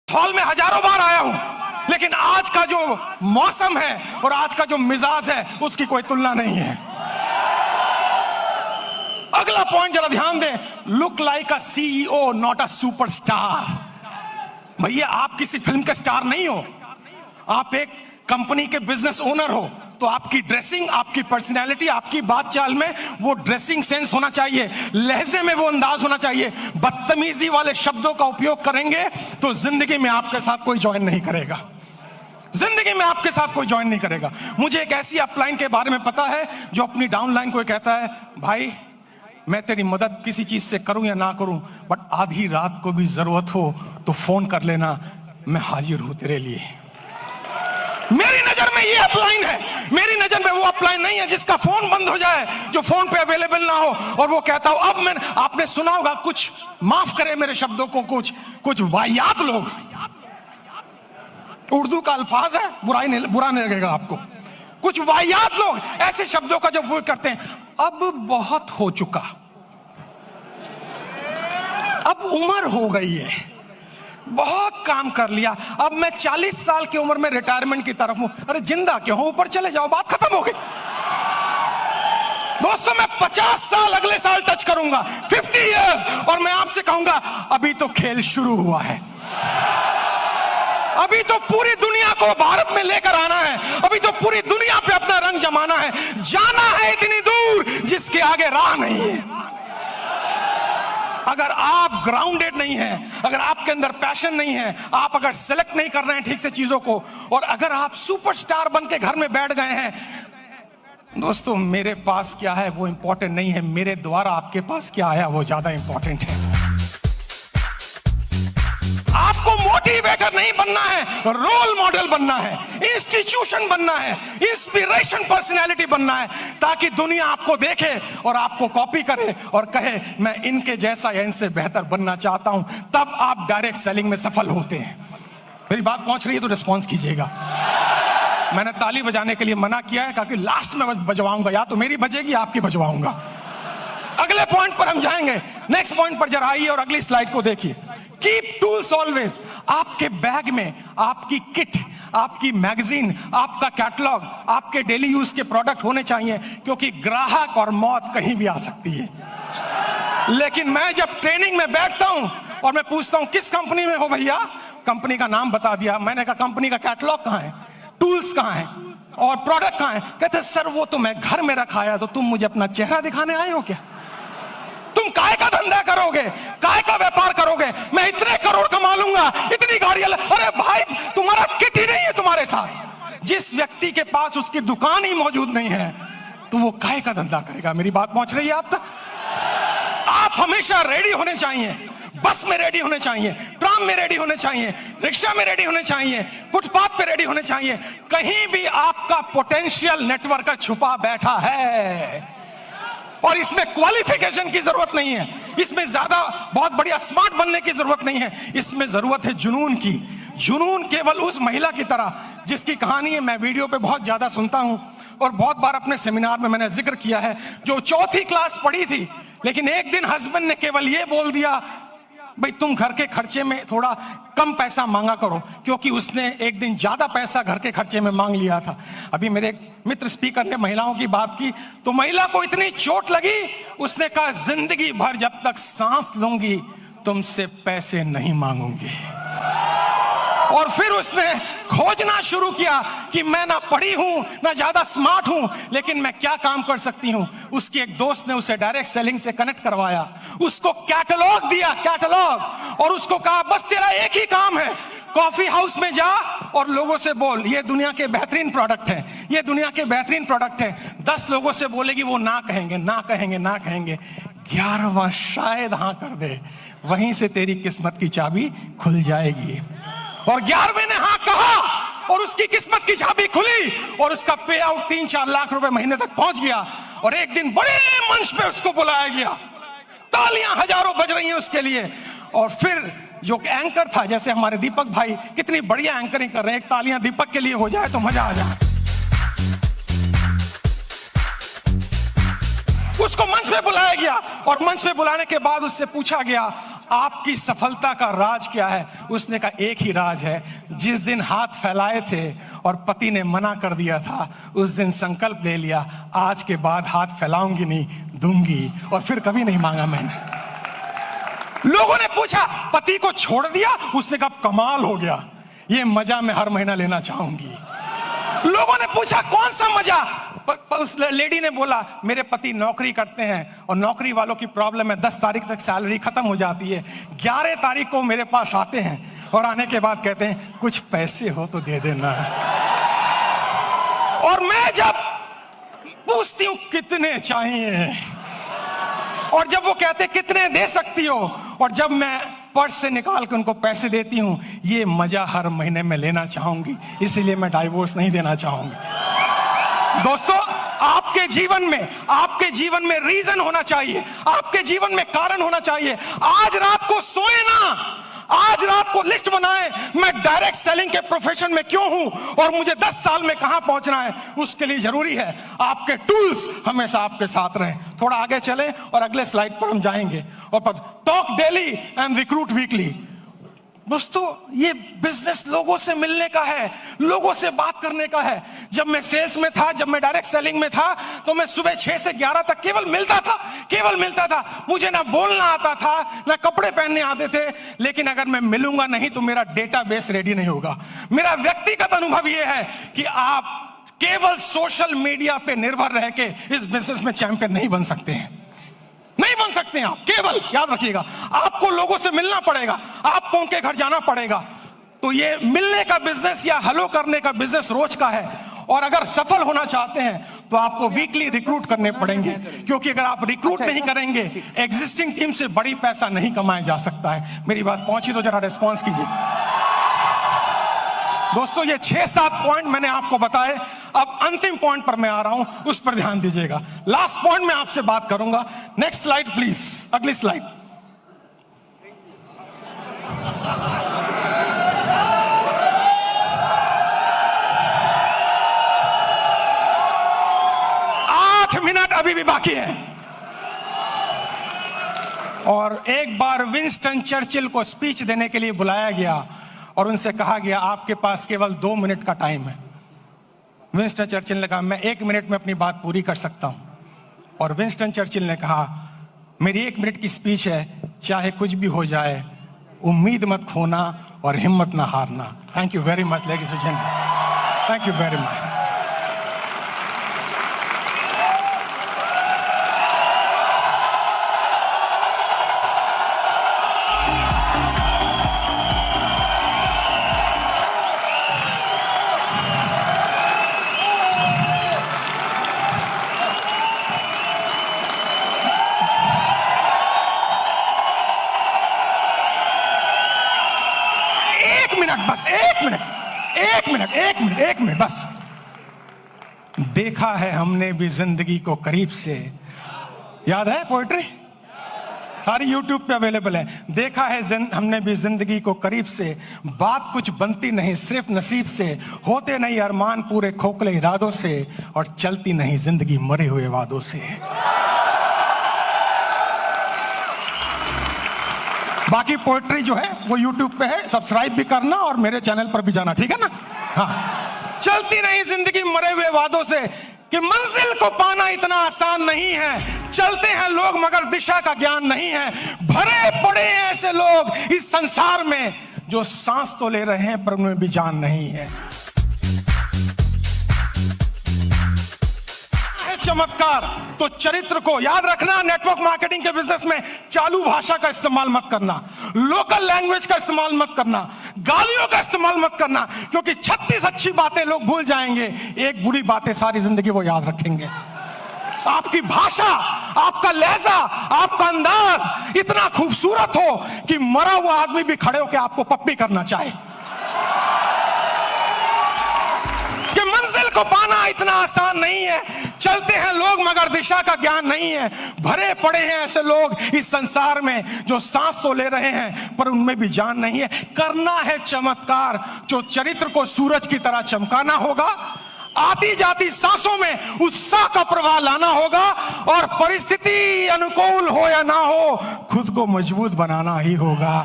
Hall में हजारों बार आया हूं, लेकिन आज का जो मौसम है और आज का जो मिजाज है उसकी कोई तुलना नहीं है। अगला पॉइंट जरा ध्यान दें, look like a CEO not a superstar. भैया आप किसी फिल्म के स्टार नहीं हो, आप एक कंपनी के बिजनेस ओनर हो, तो आपकी ड्रेसिंग, आपकी पर्सनैलिटी, आपकी बात चाल में वो ड्रेसिंग सेंस होना चाहिए, लहजे में वो अंदाज होना चाहिए। बदतमीजी वाले शब्दों का उपयोग करेंगे तो जिंदगी में आपके साथ कोई ज्वाइन नहीं करेगा, जिंदगी में आपके साथ कोई ज्वाइन नहीं करेगा। मुझे एक ऐसी अपलाइन के बारे में पता है जो अपनी डाउनलाइन को कहता है, भाई मैं तेरी मदद किसी चीज से करूं या ना करूं, बट आधी रात को भी जरूरत हो तो फोन कर लेना, मैं हाजिर हूं तेरे लिए। मेरी नजर में ये अपलाइन है, मेरी नजर में वो अपलाइन नहीं है जिसका फोन बंद हो जाए, जो फोन पे अवेलेबल ना हो और वो कहता हो। अब मैं, आपने सुना होगा कुछ, माफ करे मेरे शब्दों को, कुछ वाहियात लोग, उर्दू का अल्फाज है, बुरा नहीं लगेगा आपको, कुछ वाहियात लोग ऐसे शब्दों का जो उपयोग करते हैं, अब बहुत हो चुका, अब उम्र हो गई है, बहुत काम कर लिया, अब मैं 40 साल की उम्र में रिटायरमेंट की तरफ हूं। अरे जिंदा क्यों हो, ऊपर चले जाओ, बात खत्म हो गई। दोस्तों मैं 50 साल अगले साल टच करूंगा, 50 इयर्स, और मैं आपसे कहूंगा अभी तो खेल शुरू हुआ है, अभी तो पूरी दुनिया को भारत में लेकर आना है, अभी तो पूरी दुनिया पे अपना रंग जमाना है, जाना है इतनी दूर जिसके आगे राह नहीं है। अगर आप ग्राउंडेड नहीं हैं, अगर आपके अंदर पैशन नहीं है, आप अगर सेलेक्ट नहीं कर रहे हैं ठीक से चीजों को, और अगर आप सुपरस्टार बन के घर में बैठ गए हैं, दोस्तों मेरे पास क्या है वो इंपॉर्टेंट नहीं है, मेरे द्वारा आपके पास क्या आया वो ज्यादा इंपॉर्टेंट है। आपको मोटिवेटर नहीं बनना है, रोल मॉडल बनना है, इंस्टीट्यूशन बनना है, इंस्पिरेशन पर्सनैलिटी बनना है, ताकि दुनिया आपको देखे और आपको कॉपी करे और कहे मैं इनके जैसा या इनसे बेहतर बनना चाहता हूं। तब आप डायरेक्ट सेलिंग में सफल होते हैं। मेरी बात पहुंच रही है तो रिस्पॉन्स कीजिएगा। मैंने ताली बजाने के लिए मना किया है क्योंकि लास्ट में बजवाऊंगा, या तो मेरी बजेगी आपकी बजवाऊंगा। अगले पॉइंट पर हम जाएंगे, नेक्स्ट पॉइंट पर जरा आइए और अगली स्लाइड को देखिए। कीप टूल्स ऑलवेज, आपके बैग में आपकी किट, आपकी मैगजीन, आपका कैटलॉग, आपके डेली यूज के प्रोडक्ट होने चाहिए, क्योंकि ग्राहक और मौत कहीं भी आ सकती है। लेकिन मैं जब ट्रेनिंग में बैठता हूं और मैं पूछता हूं किस कंपनी में हो भैया, कंपनी का नाम बता दिया, मैंने कहा कंपनी का कैटलॉग कहां है, टूल्स कहां है और प्रोडक्ट कहां है, कहते सर वो तो मैं घर में रखा आया, तो तुम मुझे अपना चेहरा दिखाने आए हो क्या? तुम काय का धंधा करोगे, काय का व्यापार करोगे, मैं इतने करोड़ कमा लूंगा, इतनी गाड़ियां, अरे भाई तुम्हारा किट ही नहीं है तुम्हारे साथ। जिस व्यक्ति के पास उसकी दुकान ही मौजूद नहीं है तो वो काय का धंधा करेगा। मेरी बात पहुंच रही है आप तक? आप हमेशा रेडी होने चाहिए, बस में रेडी होने चाहिए, ट्राम में रेडी होने चाहिए, रिक्शा में रेडी होने चाहिए, फुटपाथ पे रेडी होने चाहिए। कहीं भी आपका पोटेंशियल नेटवर्कर छुपा बैठा है, और इसमें क्वालिफिकेशन की जरूरत नहीं है, इसमें ज्यादा बहुत बढ़िया स्मार्ट बनने की जरूरत नहीं है, इसमें जरूरत है जुनून की। जुनून केवल उस महिला की तरह जिसकी कहानी है मैं वीडियो पे बहुत ज्यादा सुनता हूं और बहुत बार अपने सेमिनार में मैंने जिक्र किया है, जो 4th क्लास पढ़ी थी, लेकिन एक दिन हस्बैंड ने केवल ये बोल दिया भाई तुम घर के खर्चे में थोड़ा कम पैसा मांगा करो, क्योंकि उसने एक दिन ज्यादा पैसा घर के खर्चे में मांग लिया था। अभी मेरे एक मित्र स्पीकर ने महिलाओं की बात की तो महिला को इतनी चोट लगी, उसने कहा जिंदगी भर जब तक सांस लूंगी तुमसे पैसे नहीं मांगूंगी। और फिर उसने खोजना शुरू किया कि मैं ना पढ़ी हूं ना ज्यादा स्मार्ट हूं, लेकिन मैं क्या काम कर सकती हूं। उसके एक दोस्त ने उसे डायरेक्ट सेलिंग से कनेक्ट करवाया, उसको कैटलॉग दिया, कैटलॉग, और उसको कहा बस तेरा एक ही काम है, कॉफी हाउस में जा और लोगों से बोल ये दुनिया के बेहतरीन प्रोडक्ट है, ये दुनिया के बेहतरीन प्रोडक्ट है। 10 लोगों से बोलेगी, वो ना कहेंगे, ना कहेंगे, ना कहेंगे, 11वां शायद हाँ कर दे, वहीं से तेरी किस्मत की चाबी खुल जाएगी। और 11वें ने हाँ कहा और उसकी किस्मत की चाबी खुली और उसका पे आउट 3-4 लाख रुपए महीने तक पहुंच गया। और एक दिन बड़े मंच पे उसको बुलाया गया, तालियां हजारों बज रही हैं उसके लिए। और फिर जो एंकर था, जैसे हमारे दीपक भाई कितनी बढ़िया एंकरिंग कर रहे हैं, एक तालियां दीपक के लिए हो जाए तो मजा आ जाए। उसको मंच पे बुलाया गया और मंच पे बुलाने के बाद उससे पूछा गया आपकी सफलता का राज क्या है। उसने कहा एक ही राज है, जिस दिन हाथ फैलाए थे और पति ने मना कर दिया था उस दिन संकल्प ले लिया, आज के बाद हाथ फैलाऊंगी नहीं, दूंगी, और फिर कभी नहीं मांगा मैंने। लोगों ने पूछा पति को छोड़ दिया, उसने कहा कमाल हो गया, ये मजा मैं हर महीना लेना चाहूंगी। लोगों ने पूछा कौन सा मजा, उस लेडी ने बोला मेरे पति नौकरी करते हैं और नौकरी वालों की प्रॉब्लम है, 10 तारीख तक सैलरी खत्म हो जाती है, 11 तारीख को मेरे पास आते हैं और आने के बाद कहते हैं कुछ पैसे हो तो दे देना। और मैं जब पूछती हूं कितने चाहिए, और जब वो कहते कितने दे सकती हो, और जब मैं पर्स से निकाल के उनको पैसे देती हूं, ये मजा हर महीने में लेना चाहूंगी, इसीलिए मैं डाइवोर्स नहीं देना चाहूंगी। दोस्तों, आपके जीवन में रीजन होना चाहिए, आपके जीवन में कारण होना चाहिए। आज रात को सोए ना, आज रात को लिस्ट बनाए मैं डायरेक्ट सेलिंग के प्रोफेशन में क्यों हूं और मुझे 10 साल में कहां पहुंचना है। उसके लिए जरूरी है आपके टूल्स हमेशा आपके साथ रहें। थोड़ा आगे चलें और अगले स्लाइड पर हम जाएंगे। और talk daily and recruit weekly. दोस्तों, ये बिजनेस लोगों से मिलने का है, लोगों से बात करने का है। जब मैं सेल्स में था, जब मैं डायरेक्ट सेलिंग में था, तो मैं सुबह 6 से 11 तक केवल मिलता था। मुझे ना बोलना आता था, ना कपड़े पहनने आते थे, लेकिन अगर मैं मिलूंगा नहीं तो मेरा डेटाबेस रेडी नहीं होगा। मेरा व्यक्तिगत अनुभव यह है कि आप केवल सोशल मीडिया पे निर्भर रह के इस बिजनेस में चैंपियन नहीं बन सकते हैं, नहीं बन सकते हैं आप। केवल याद रखिएगा, आपको लोगों से मिलना पड़ेगा, आपको उनके घर जाना पड़ेगा। तो ये मिलने का बिजनेस या हेलो करने का बिजनेस रोज का है। और अगर सफल होना चाहते हैं तो आपको वीकली रिक्रूट करने पड़ेंगे, क्योंकि अगर आप रिक्रूट नहीं करेंगे, एग्जिस्टिंग टीम से बड़ी पैसा नहीं कमाया जा सकता है। मेरी बात पहुंची तो जरा रिस्पॉन्स कीजिए। दोस्तों, ये 6-7 पॉइंट मैंने आपको बताए। अब अंतिम पॉइंट पर मैं आ रहा हूं, उस पर ध्यान दीजिएगा। लास्ट पॉइंट में आपसे बात करूंगा। नेक्स्ट स्लाइड प्लीज, अगली स्लाइड। मिनट अभी भी बाकी है। और एक बार विंस्टन चर्चिल को स्पीच देने के लिए बुलाया गया और उनसे कहा गया आपके पास केवल 2 मिनट का टाइम है। विंस्टन चर्चिल ने कहा मैं 1 मिनट में अपनी बात पूरी कर सकता हूं। और विंस्टन चर्चिल ने कहा मेरी 1 मिनट की स्पीच है, चाहे कुछ भी हो जाए, उम्मीद मत खोना और हिम्मत ना हारना। Thank you very much ladies and gentleman, thank you very much. बस 1 मिनट बस। देखा है हमने भी जिंदगी को करीब से, याद है पोएट्री, सारी यूट्यूब पे अवेलेबल है। देखा है हमने भी जिंदगी को करीब से, बात कुछ बनती नहीं सिर्फ नसीब से, होते नहीं अरमान पूरे खोखले इरादों से, और चलती नहीं जिंदगी मरे हुए वादों से। बाकी पोएट्री जो है वो YouTube पे है, सब्सक्राइब भी करना और मेरे चैनल पर भी जाना, ठीक है ना। हाँ, चलती नहीं जिंदगी मरे हुए वादों से, कि मंजिल को पाना इतना आसान नहीं है, चलते हैं लोग मगर दिशा का ज्ञान नहीं है। भरे पड़े हैं ऐसे लोग इस संसार में जो सांस तो ले रहे हैं पर उनमें भी जान नहीं है। चमत्कार तो चरित्र को याद रखना। नेटवर्क मार्केटिंग के बिजनेस में चालू भाषा का इस्तेमाल मत करना, लोकल लैंग्वेज का इस्तेमाल मत करना, गालियों का इस्तेमाल मत करना, क्योंकि 36 अच्छी बातें लोग भूल जाएंगे, एक बुरी बातें सारी जिंदगी वो याद रखेंगे। आपकी भाषा, आपका लहजा, आपका अंदाज इतना खूबसूरत हो कि मरा हुआ आदमी भी खड़े होकर आपको पप्पी करना चाहे। कि मंजिल को पाना इतना आसान नहीं है, चलते हैं लोग मगर दिशा का ज्ञान नहीं है। भरे पड़े हैं ऐसे लोग इस संसार में जो सांस तो ले रहे हैं पर उनमें भी जान नहीं है। करना है चमत्कार, जो चरित्र को सूरज की तरह चमकाना होगा, आती जाती सांसों में उत्साह का प्रवाह लाना होगा और परिस्थिति अनुकूल हो या ना हो, खुद को मजबूत बनाना ही होगा।